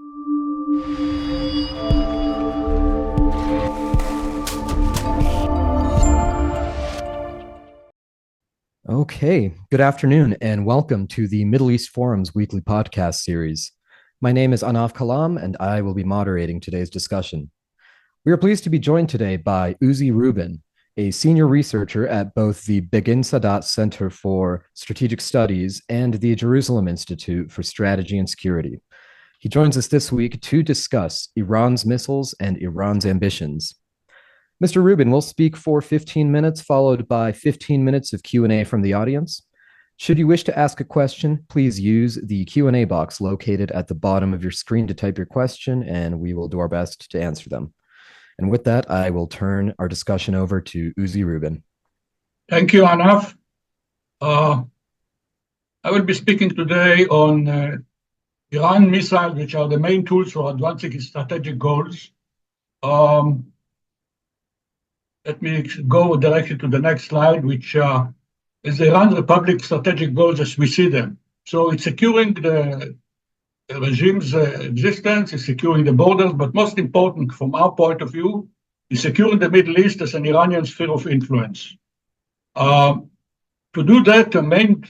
Okay, good afternoon and welcome to the Middle East Forum's weekly podcast series. My name is Anaf Kalam and I will be moderating today's discussion. We are pleased to be joined today by Uzi Rubin, a senior researcher at both the Begin-Sadat Center for Strategic Studies and the Jerusalem Institute for Strategy and Security. He joins us this week to discuss Iran's missiles and Iran's ambitions. Mr. Rubin will speak for 15 minutes, followed by 15 minutes of Q&A from the audience. Should you wish to ask a question, please use the Q&A box located at the bottom of your screen to type your question, and we will do our best to answer them. And with that, I will turn our discussion over to Uzi Rubin. Thank you, Anaf. I will be speaking today on Iran missiles, which are the main tools for advancing its strategic goals. Let me go directly to the next slide, which is Iran Republic strategic goals as we see them. So it's securing the regime's existence, it's securing the borders, but most important from our point of view, is securing the Middle East as an Iranian sphere of influence. To do that, the main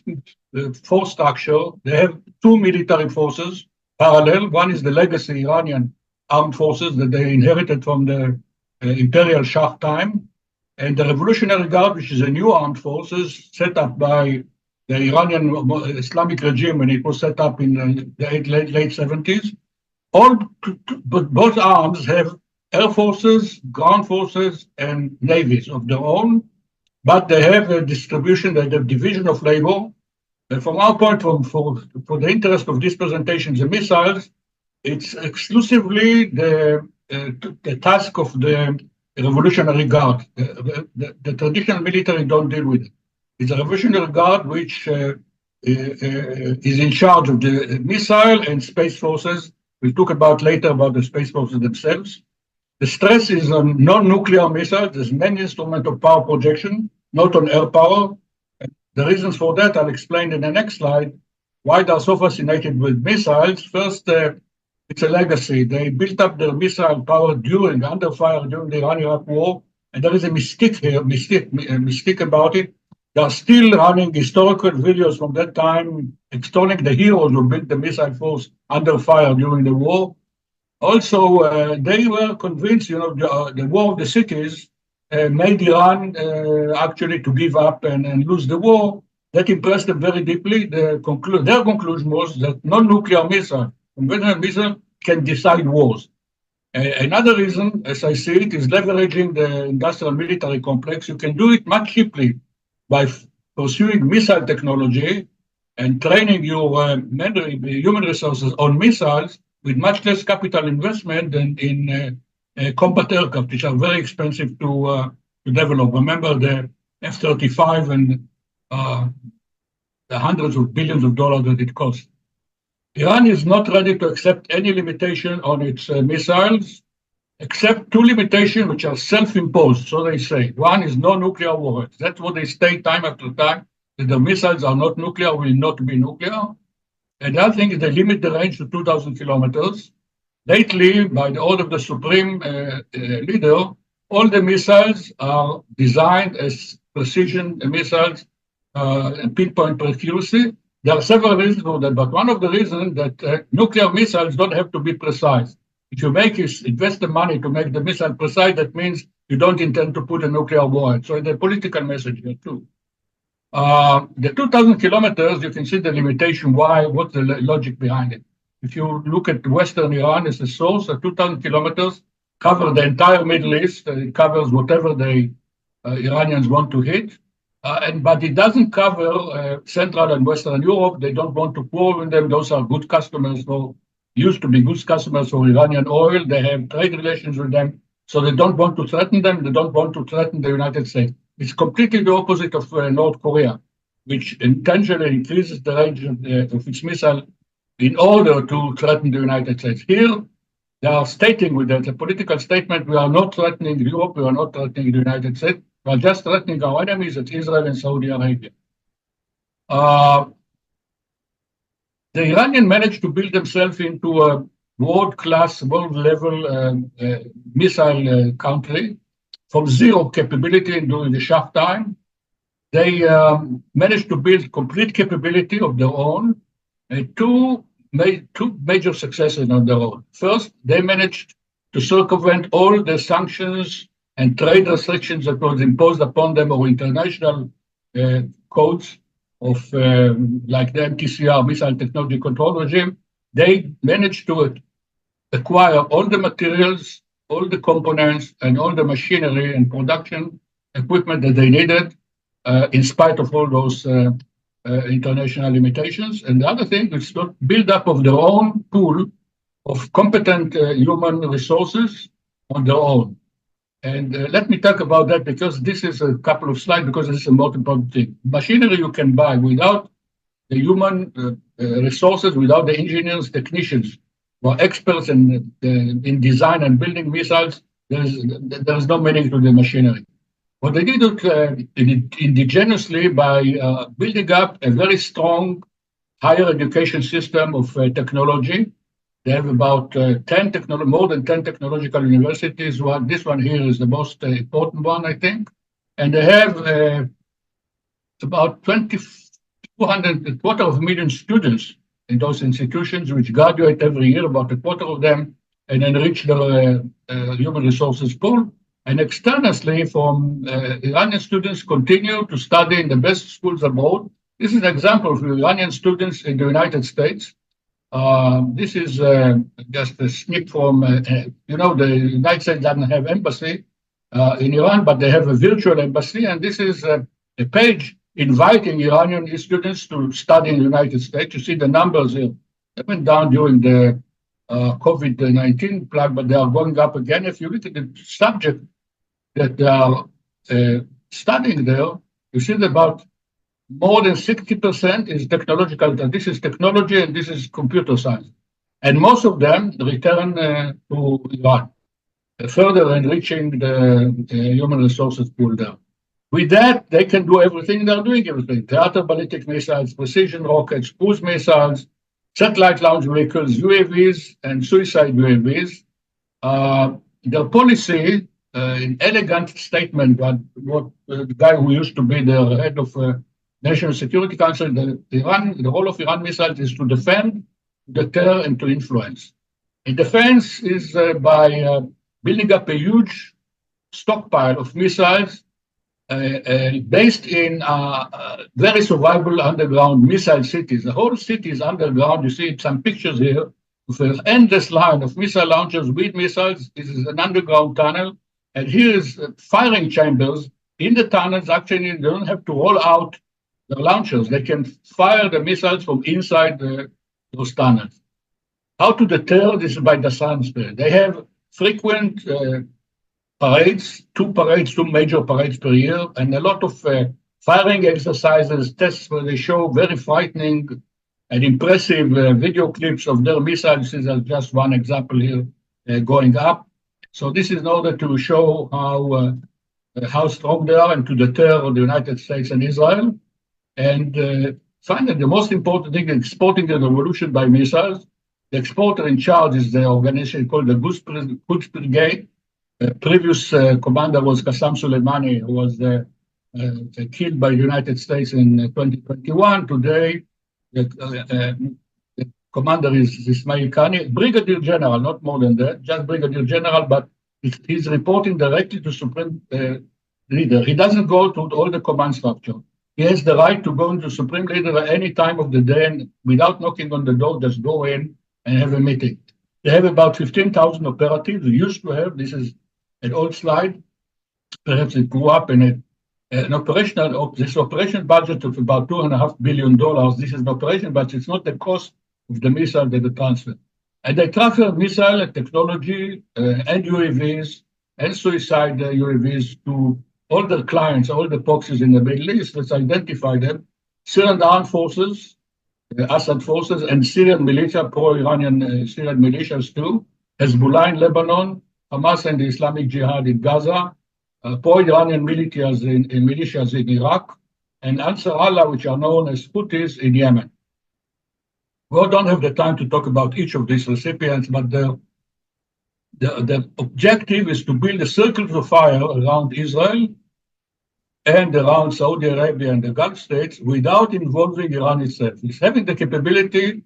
force structure, they have two military forces parallel. One is the legacy Iranian armed forces that they inherited from the Imperial Shah time, and the Revolutionary Guard, which is a new armed forces set up by the Iranian Islamic regime when it was set up in the late 70s. But both arms have air forces, ground forces, and navies of their own, but they have a distribution, they have division of labor. And from our point, for the interest of this presentation, the missiles, it's exclusively the task of the Revolutionary Guard. The traditional military don't deal with it. It's a Revolutionary Guard which is in charge of the missile and space forces. We'll talk about later about the space forces themselves. The stress is on non-nuclear missiles. There's many instruments of power projection, not on air power. The reasons for that I'll explain in the next slide. Why they're so fascinated with missiles. First, it's a legacy. They built up their missile power under fire during the Iran-Iraq war, and there is a mystique about it. They are still running historical videos from that time, extolling the heroes who built the missile force under fire during the war. Also, they were convinced, the war of the cities made Iran actually to give up and lose the war. That impressed them very deeply. Their conclusion was that non-nuclear missile, conventional missile, can decide wars. Another reason, as I see it, is leveraging the industrial military complex. You can do it much cheaply by pursuing missile technology and training your human resources on missiles with much less capital investment than in combat aircraft, which are very expensive to develop. Remember the F-35 and the hundreds of billions of dollars that it costs. Iran is not ready to accept any limitation on its missiles, except two limitations which are self-imposed, so they say. One is no nuclear warheads. That's what they state time after time, that the missiles are not nuclear, will not be nuclear. And the other thing is they limit the range to 2,000 kilometers. Lately, by the order of the supreme leader, all the missiles are designed as precision missiles and pinpoint accuracy. There are several reasons for that, but one of the reasons that nuclear missiles don't have to be precise. If you invest the money to make the missile precise, that means you don't intend to put a nuclear warhead. So the political message here too. The 2,000 kilometers, you can see the limitation. Why? What's the logic behind it? If you look at Western Iran as a source, 2,000 kilometers cover the entire Middle East. It covers whatever the Iranians want to hit. But it doesn't cover Central and Western Europe. They don't want to pour with them. Those are good customers used to be good customers for Iranian oil. They have trade relations with them. So they don't want to threaten them. They don't want to threaten the United States. It's completely the opposite of North Korea, which intentionally increases the range of its missile in order to threaten the United States. Here, they are stating with that, a political statement, we are not threatening Europe, we are not threatening the United States. We are just threatening our enemies, that's Israel and Saudi Arabia. The Iranians managed to build themselves into world-class, world-level missile country from zero capability during the Shah time. They managed to build complete capability of their own, two major successes on their own. First, they managed to circumvent all the sanctions and trade restrictions that was imposed upon them, or international codes of like the MTCR, Missile Technology Control Regime. They managed to acquire all the materials, all the components, and all the machinery and production equipment that they needed, in spite of all those international limitations. And the other thing is to build up of their own pool of competent human resources on their own. And let me talk about that, because this is a couple of slides, because this is a most important thing. Machinery you can buy without the human resources, without the engineers, technicians, who are experts in design and building missiles. There is no meaning to the machinery. What they did indigenously by building up a very strong higher education system of technology. They have about more than 10 technological universities. This one here is the most important one, I think. And they have about 250,000 students in those institutions, which graduate every year, about a quarter of them, and enrich their human resources pool. And externally, from Iranian students continue to study in the best schools abroad. This is an example of Iranian students in the United States. This is just a snip from, the United States doesn't have embassy in Iran, but they have a virtual embassy. And this is a page inviting Iranian students to study in the United States. You see the numbers here. They went down during the COVID-19 plague, but they are going up again. If you look at the subject that they are studying there, you see that about more than 60% is technological. This is technology and this is computer science. And most of them return to Iran, further enriching the human resources pool there. With that, they can do everything. They're doing everything. Theater ballistic missiles, precision rockets, cruise missiles, satellite launch vehicles, UAVs, and suicide UAVs. Their policy, an elegant statement, what the guy who used to be the head of National Security Council, the role of Iran missiles is to defend, deter, and to influence. And defense is by building up a huge stockpile of missiles based in very survivable underground missile cities. The whole city is underground. You see some pictures here of an endless line of missile launchers with missiles. This is an underground tunnel. And here is firing chambers in the tunnels. Actually, they don't have to roll out the launchers. They can fire the missiles from inside those tunnels. How to deter this? By the science period. They have frequent parades, two major parades per year, and a lot of firing exercises, tests where they show very frightening and impressive video clips of their missiles. This is just one example here going up. So this is in order to show how strong they are and to deter the United States and Israel. And finally, the most important thing is exporting the revolution by missiles. The exporter in charge is the organization called the Quds Brigade. The previous commander was Qassam Soleimani, who was killed by the United States in 2021. Today, the commander is Ismail Khani, Brigadier General, not more than that, just Brigadier General, but he's reporting directly to Supreme Leader. He doesn't go to all the command structure. He has the right to go into Supreme Leader at any time of the day, and without knocking on the door, just go in and have a meeting. They have about 15,000 operatives. They used to have, this is an old slide, perhaps it grew up in an operational budget of about $2.5 billion. This is an operation, but it's not the cost of the missile that they transfer. And they transfer missile technology and UAVs and suicide UAVs to all their clients, all the proxies in the Middle East. Let's identify them. Syrian armed forces, Assad forces, and Syrian militia, pro-Iranian Syrian militias too, Hezbollah in Lebanon, Hamas and the Islamic Jihad in Gaza, pro-Iranian militias in Iraq, and Ansar Allah, which are known as Houthis in Yemen. We don't have the time to talk about each of these recipients, but the objective is to build a circle of fire around Israel and around Saudi Arabia and the Gulf states without involving Iran itself. It's having the capability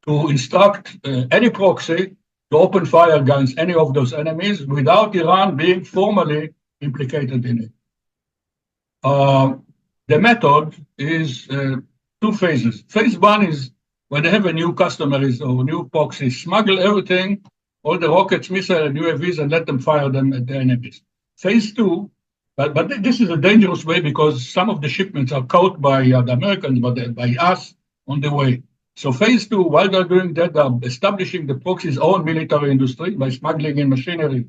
to instruct any proxy to open fire against any of those enemies without Iran being formally implicated in it. The method is two phases. Phase one is when they have a new customer or new proxy, smuggle everything, all the rockets, missiles, and UAVs, and let them fire them at the enemies. Phase two, but this is a dangerous way because some of the shipments are caught by the Americans, but by us on the way. So phase two, while they're doing that, they're establishing the proxy's own military industry by smuggling in machinery,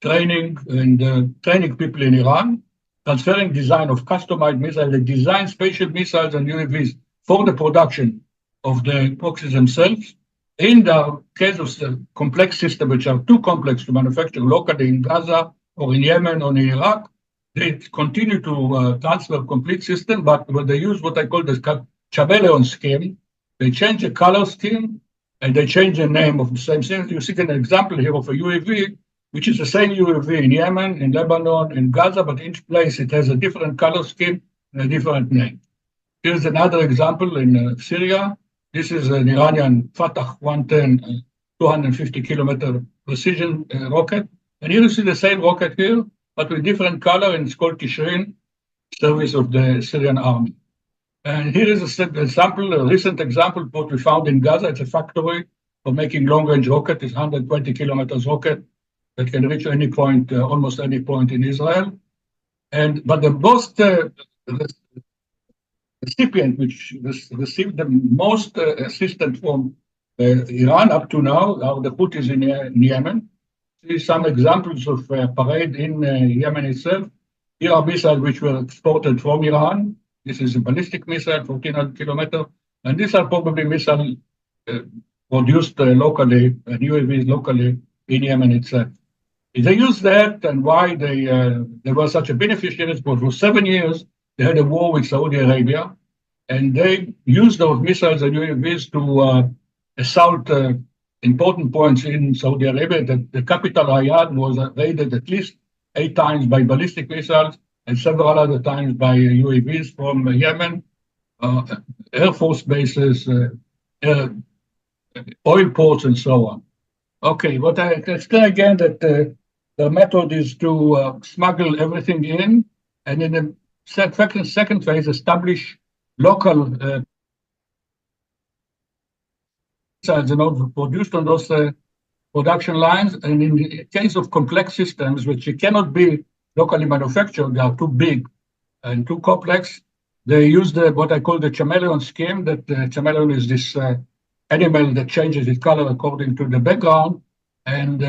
training, and training people in Iran, transferring design of customized missiles, they design special missiles and UAVs for the production of the proxies themselves. In the case of the complex systems, which are too complex to manufacture locally in Gaza or in Yemen or in Iraq, they continue to transfer complete system, but when they use what I call the chameleon scheme, they change the color scheme and they change the name of the same thing. You see an example here of a UAV, which is the same UAV in Yemen, in Lebanon, in Gaza, but each place it has a different color scheme and a different name. Here's another example in Syria. This is an Iranian Fatah 110 250-kilometer precision rocket. And here you see the same rocket here, but with different color, and it's called Tishrin, service of the Syrian army. And here is a recent example of what we found in Gaza. It's a factory for making long-range rocket. It's 120 kilometers rocket that can reach any point, almost any point in Israel. But the most recipient, which received the most assistance from Iran up to now, are the Houthis in Yemen. See some examples of parade in Yemen itself. Here are missiles which were exported from Iran. This is a ballistic missile, 1,400 kilometers, and these are probably missiles produced locally, and UAVs locally in Yemen itself. They used that, and why they were such a beneficiaries, because for 7 years they had a war with Saudi Arabia, and they used those missiles and UAVs to assault important points in Saudi Arabia. The capital Riyadh was raided at least 8 times by ballistic missiles and several other times by UAVs from Yemen, Air Force bases, oil ports, and so on. Okay, but I explain again that the method is to smuggle everything in, and in the second phase, establish local missiles produced on those production lines. And in the case of complex systems, which cannot be locally manufactured, they are too big and too complex, they use what I call the chameleon scheme. That the chameleon is this animal that changes its color according to the background, and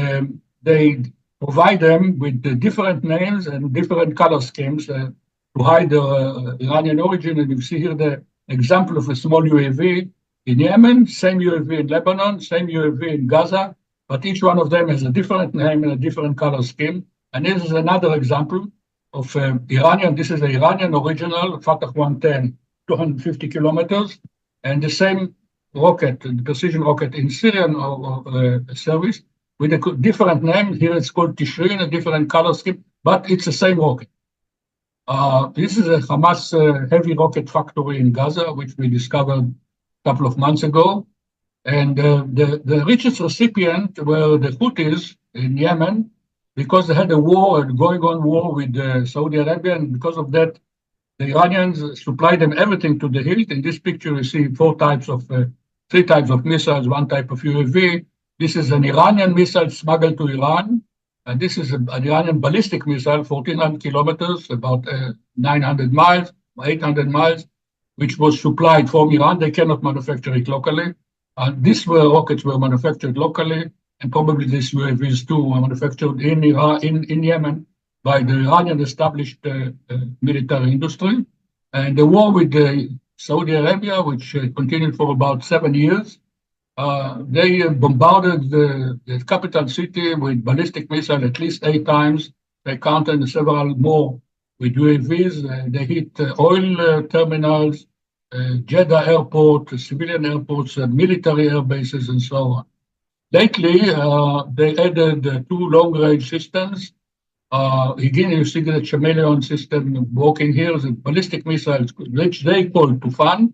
they provide them with the different names and different color schemes to hide the Iranian origin. And you see here the example of a small UAV in Yemen, same UAV in Lebanon, same UAV in Gaza, but each one of them has a different name and a different color scheme. And this is another example of Iranian. This is the Iranian original Fatah 110, 250 kilometers, and the same rocket, the precision rocket in Syrian service with a different name. Here it's called Tishrin, a different color scheme, but it's the same rocket. This is a Hamas heavy rocket factory in Gaza, which we discovered a couple of months ago. And the richest recipient were the Houthis in Yemen, because they had a war, a going-on war with Saudi Arabia, and because of that, the Iranians supplied them everything to the hilt. In this picture, you see three types of missiles, one type of UAV. This is an Iranian missile smuggled to Iran, and this is an Iranian ballistic missile, 1,400 kilometers, about 900 miles, 800 miles, which was supplied from Iran. They cannot manufacture it locally. And these rockets were manufactured locally, and probably these UAVs too were manufactured in Iran, in Yemen, by the Iranian established military industry. And the war with Saudi Arabia, which continued for about 7 years, they bombarded the capital city with ballistic missiles at least 8 times. They counted several more with UAVs. They hit oil terminals, Jeddah airport, civilian airports, military air bases, and so on. Lately, they added two long-range systems. Again, you see the chameleon system working here, the ballistic missiles, which they call Tufan.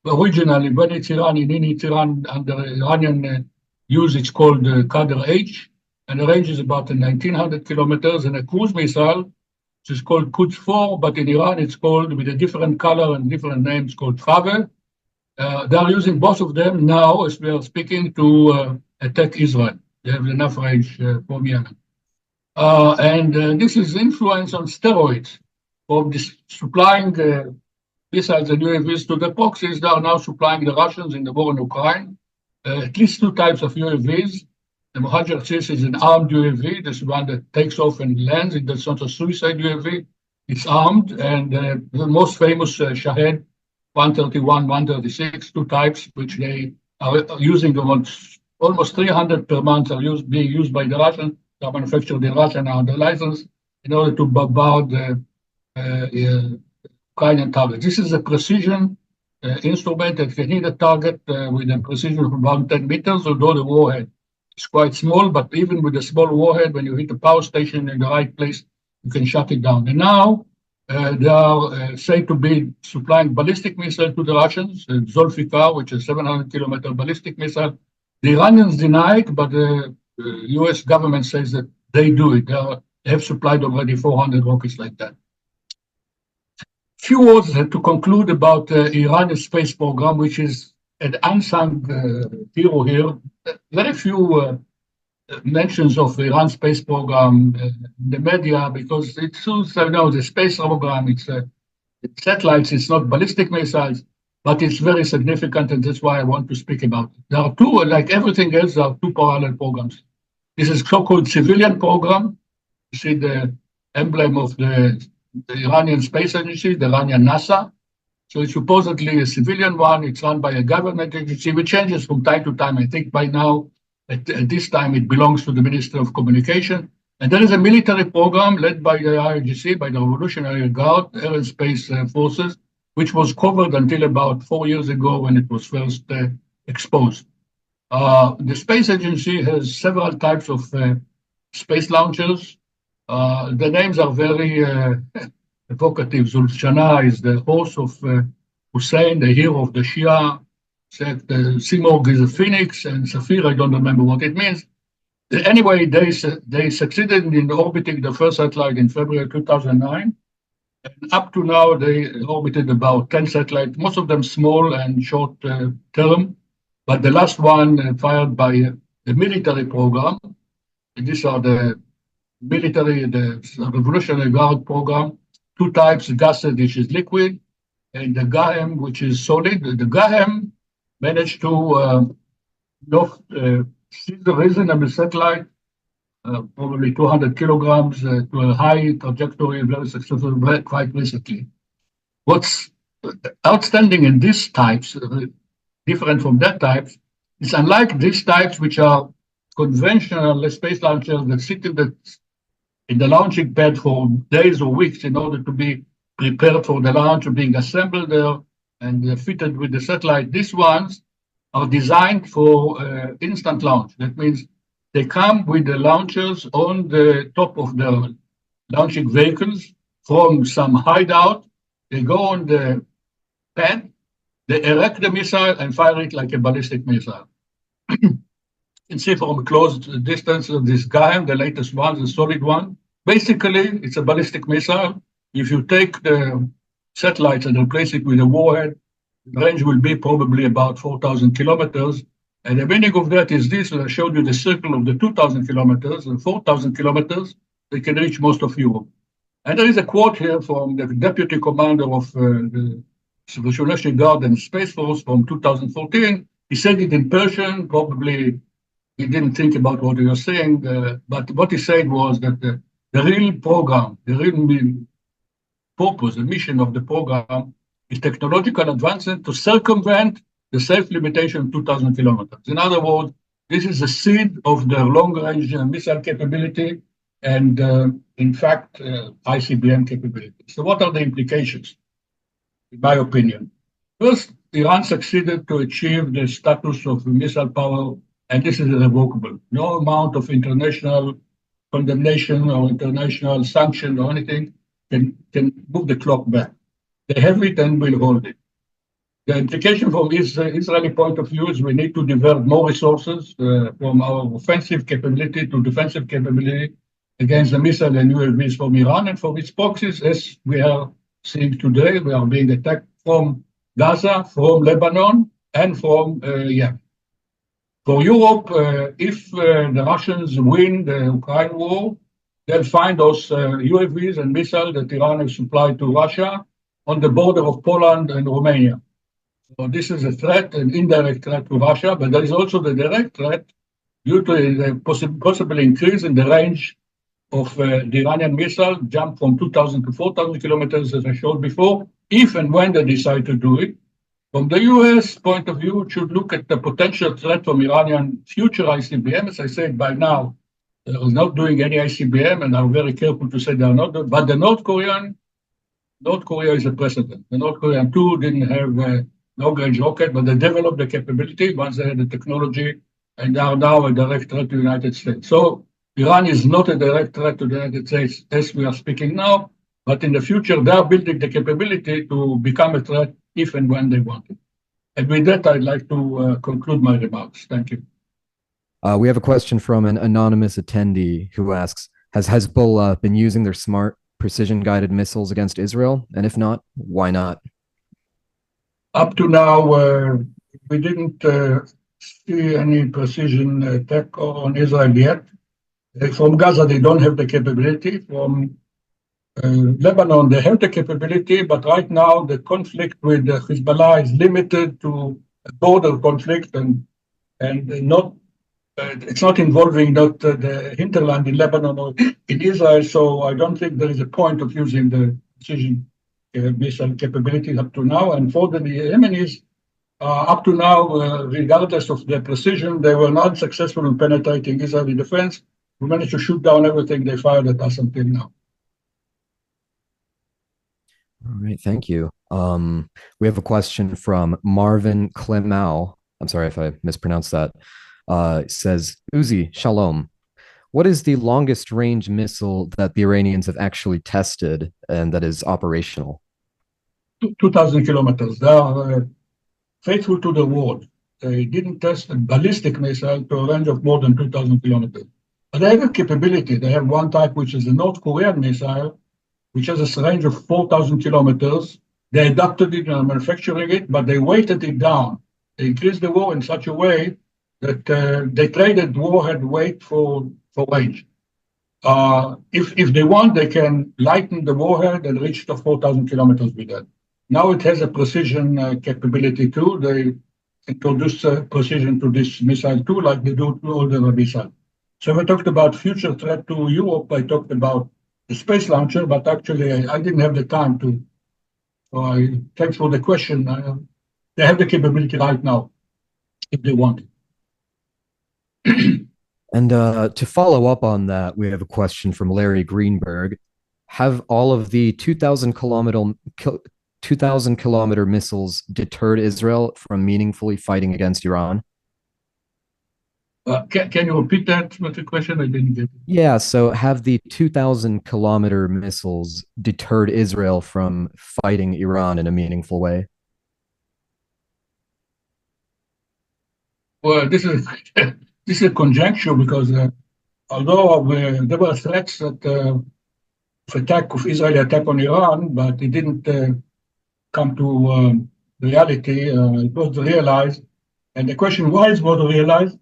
Originally, when it's Iran, it's Iran under Iranian use, it's called Qadr H, and the range is about 1,900 kilometers, and a cruise missile, which is called Quds 4, but in Iran it's called with a different color and different names called Travel. They are using both of them now as we are speaking to attack Israel. They have enough range from Yemen. And this is influence on steroids from supplying missiles and UAVs to the proxies. They are now supplying the Russians in the war in Ukraine. At least two types of UAVs. The Mohajer Sis is an armed UAV. This is one that takes off and lands. It's not a suicide UAV. It's armed. And the most famous Shahed 131, 136, two types, which they are using almost 300 per month are being used by the Russians. They are manufactured in Russia now under license in order to bombard Ukrainian targets. This is a precision instrument that can hit a target with a precision of about 10 meters, although the warhead is quite small. But even with a small warhead, when you hit a power station in the right place, you can shut it down. And now they are said to be supplying ballistic missile to the Russians, Zulfikar, which is a 700-kilometer ballistic missile. The Iranians deny it, but the U.S. government says that they do it. They have supplied already 400 rockets like that. Few words to conclude about Iran's space program, which is an unsung hero here. Very few mentions of Iran's space program in the media because it's the space program, it's satellites, it's not ballistic missiles, but it's very significant, and that's why I want to speak about it. There are two, like everything else, there are two parallel programs. This is so-called civilian program. You see the emblem of the Iranian Space Agency, the Iranian NASA. So it's supposedly a civilian one. It's run by a government agency, which changes from time to time. I think by now, at this time, it belongs to the Ministry of Communication. And there is a military program led by the IRGC, by the Revolutionary Guard, aerospace forces, which was covered until about 4 years ago when it was first exposed. The space agency has several types of space launchers. The names are very evocative. Zulshana is the horse of Hussein, the hero of the Shia. Simorg is a phoenix, and Safir, I don't remember what it means. Anyway, they succeeded in orbiting the first satellite in February 2009. And up to now, they orbited about 10 satellites, most of them small and short term. But the last one fired by the military program. And these are the military, the Revolutionary Guard program. Two types, gases, which is liquid, and the GHAM, which is solid. The GHAM managed to see the reasonable satellite, probably 200 kilograms to a high trajectory, very successful, quite recently. What's outstanding in these types, different from that types, is unlike these types, which are conventional space launchers that sit in the launching pad for days or weeks in order to be prepared for the launch or being assembled there and fitted with the satellite. These ones are designed for instant launch. That means they come with the launchers on the top of the launching vehicles from some hideout. They go on the pad, they erect the missile and fire it like a ballistic missile. You can see from a close distance of this guy, the latest one, the solid one. Basically, it's a ballistic missile. If you take the satellites and replace it with a warhead, the range will be probably about 4,000 kilometers. And the meaning of that is this: I showed you the circle of the 2,000 kilometers and 4,000 kilometers. They can reach most of Europe. And there is a quote here from the deputy commander of the Revolutionary Guard and Space Force from 2014. He said it in Persian. Probably he didn't think about what he was saying, but what he said was that the real program, the real purpose, the mission of the program is technological advancement to circumvent the safe limitation of 2,000 kilometers. In other words, this is the seed of the long-range missile capability and, in fact, ICBM capability. So what are the implications, in my opinion? First, Iran succeeded to achieve the status of missile power, and this is irrevocable. No amount of international condemnation or international sanction or anything can move the clock back. They have it and will hold it. The implication from Israeli point of view is we need to divert more resources from our offensive capability to defensive capability against the missile and UAVs from Iran and from its proxies, as we are seeing today. We are being attacked from Gaza, from Lebanon, and from Yemen. For Europe, if the Russians win the Ukraine war, they'll find those UAVs and missiles that Iran has supplied to Russia on the border of Poland and Romania. So this is a threat, an indirect threat to Russia, but there is also the direct threat due to the possible increase in the range of the Iranian missile, jump from 2,000 to 4,000 kilometers, as I showed before, if and when they decide to do it. From the US point of view, it should look at the potential threat from Iranian future ICBM. As I said, by now, they are not doing any ICBM, and I'm very careful to say they are not doing, but the North Korea is a precedent. The North Korean too didn't have long-range rocket, but they developed the capability once they had the technology, and they are now a direct threat to the United States. So Iran is not a direct threat to the United States as we are speaking now, but in the future, they are building the capability to become a threat if and when they want it. And with that, I'd like to conclude my remarks. Thank you. We have a question from an anonymous attendee who asks, has Hezbollah been using their smart precision-guided missiles against Israel? And if not, why not? Up to now, we didn't see any precision attack on Israel yet. From Gaza, they don't have the capability. From Lebanon, they have the capability, but right now the conflict with Hezbollah is limited to a border conflict and not it's not involving the hinterland in Lebanon or in Israel. So I don't think there is a point of using the precision missile capabilities up to now. And for the Yemenis, up to now, regardless of their precision, they were not successful in penetrating Israeli defense. We managed to shoot down everything they fired at us until now. All right, thank you. We have a question from Marvin Klemau. I'm sorry if I mispronounced that. It says, Uzi, shalom. What is the longest range missile that the Iranians have actually tested and that is operational? 2,000 kilometers. They are faithful to the word. They didn't test a ballistic missile to a range of more than 2,000 kilometers. But they have a capability. They have one type, which is a North Korean missile, which has a range of 4,000 kilometers. They adapted it and are manufacturing it, but they weighted it down. They increased the war in such a way that they traded warhead weight for range. If they want, they can lighten the warhead and reach to 4,000 kilometers with that. Now it has a precision capability too. They introduced precision to this missile too, like they do to all the missiles. So when I talked about future threat to Europe, I talked about the space launcher, but actually I didn't have the time to. So thanks for the question. They have the capability right now, if they want it. And to follow up on that, we have a question from Larry Greenberg. Have all of the 2,000 kilometer missiles deterred Israel from meaningfully fighting against Iran? Can you repeat that with the question? I didn't get it. Yeah, so have the 2,000 kilometer missiles deterred Israel from fighting Iran in a meaningful way? Well, this is a conjecture because although there were threats that of Israeli attack on Iran, but it didn't come to reality. It was realized, and the question why it was realized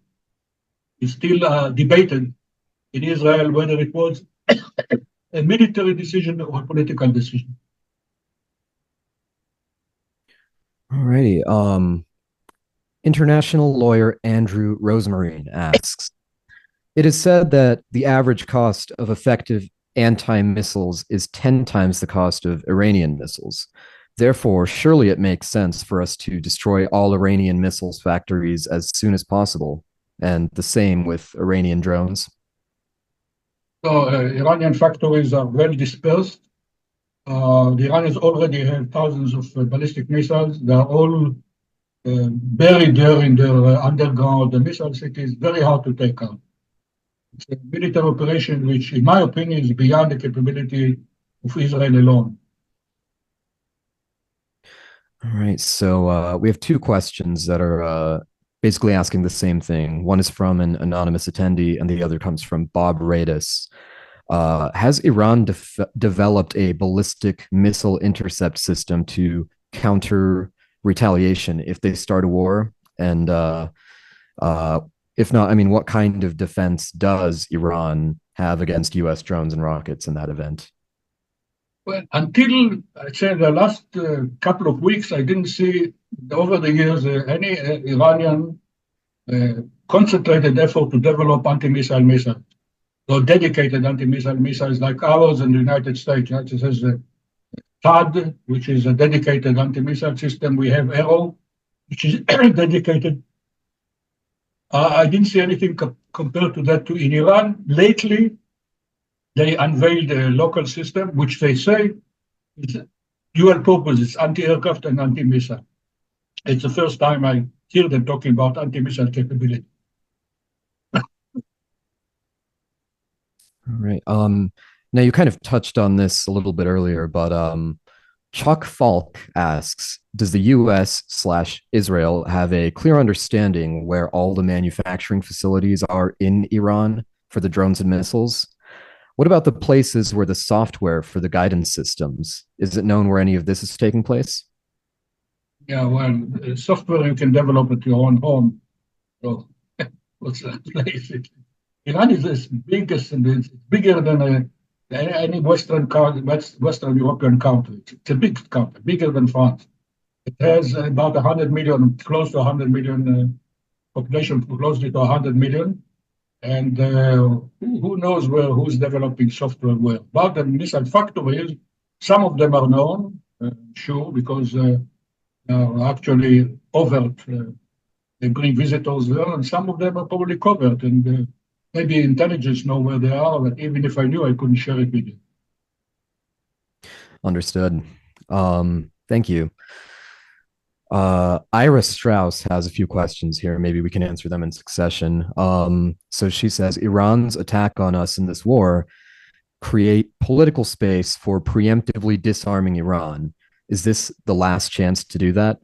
is still debated in Israel whether it was a military decision or a political decision. Alrighty. International lawyer Andrew Rosemarin asks, it is said that the average cost of effective anti-missiles is 10 times the cost of Iranian missiles. Therefore, surely it makes sense for us to destroy all Iranian missiles factories as soon as possible, and the same with Iranian drones. So Iranian factories are well dispersed. The Iranians already have thousands of ballistic missiles. They are all buried there in their underground missile cities. Very hard to take out. It's a military operation which, in my opinion, is beyond the capability of Israel alone. All right. So we have two questions that are basically asking the same thing. One is from an anonymous attendee, and the other comes from Bob Radis. Has Iran developed a ballistic missile intercept system to counter retaliation if they start a war? And if not, I mean, what kind of defense does Iran have against US drones and rockets in that event? Well, until I'd say the last couple of weeks, I didn't see over the years any Iranian concentrated effort to develop anti-missile missiles or dedicated anti-missile missiles like ours in the United States. Right? It has THAAD, which is a dedicated anti-missile system. We have Arrow, which is dedicated. I didn't see anything compared to that in Iran. Lately, they unveiled a local system, which they say is dual purpose. It's anti-aircraft and anti-missile. It's the first time I hear them talking about anti-missile capability. All right. Now you kind of touched on this a little bit earlier, but Chuck Falk asks, does the US/Israel have a clear understanding where all the manufacturing facilities are in Iran for the drones and missiles? What about the places where the software for the guidance systems? Is it known where any of this is taking place? Yeah, well, software you can develop at your own home. So what's that place? Iran is as biggest and it's bigger than any Western European country. It's a big country, bigger than France. It has about 100 million, close to 100 million population, closely to 100 million. And who knows who's developing software where. About the missile factories, some of them are known, sure, because actually overt. They bring visitors there, and some of them are probably covered. And maybe intelligence know where they are, but even if I knew, I couldn't share it with you. Understood. Thank you. Ira Strauss has a few questions here. Maybe we can answer them in succession. So she says, Iran's attack on us in this war create political space for preemptively disarming Iran. Is this the last chance to do that?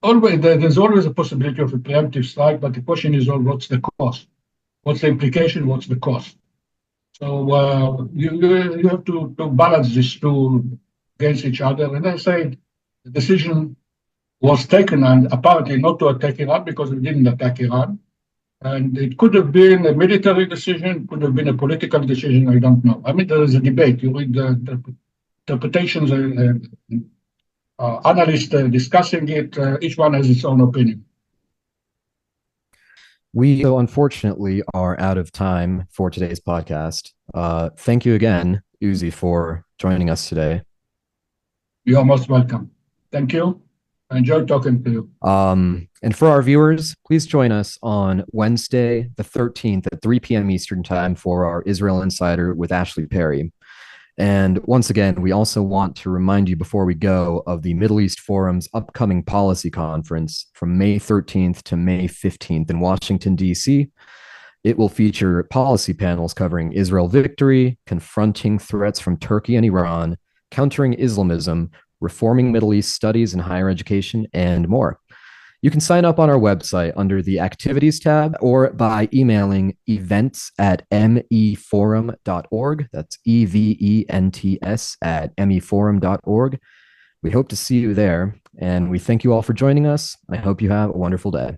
There's always a possibility of a preemptive strike, but the question is, what's the cost? What's the implication? What's the cost? So you have to balance these two against each other. And I say the decision was taken, and apparently not to attack Iran because we didn't attack Iran. And it could have been a military decision, could have been a political decision, I don't know. I mean, there is a debate. You read the interpretations, analysts discussing it. Each one has its own opinion. We, so unfortunately, are out of time for today's podcast. Thank you again, Uzi, for joining us today. You are most welcome. Thank you. I enjoyed talking to you. And for our viewers, please join us on Wednesday, the 13th at 3 p.m. Eastern Time for our Israel Insider with Ashley Perry. And once again, we also want to remind you before we go of the Middle East Forum's upcoming policy conference from May 13th to May 15th in Washington, D.C. It will feature policy panels covering Israel victory, confronting threats from Turkey and Iran, countering Islamism, reforming Middle East studies in higher education, and more. You can sign up on our website under the Activities tab or by emailing events@meforum.org. That's events@meforum.org. We hope to see you there, and we thank you all for joining us. I hope you have a wonderful day.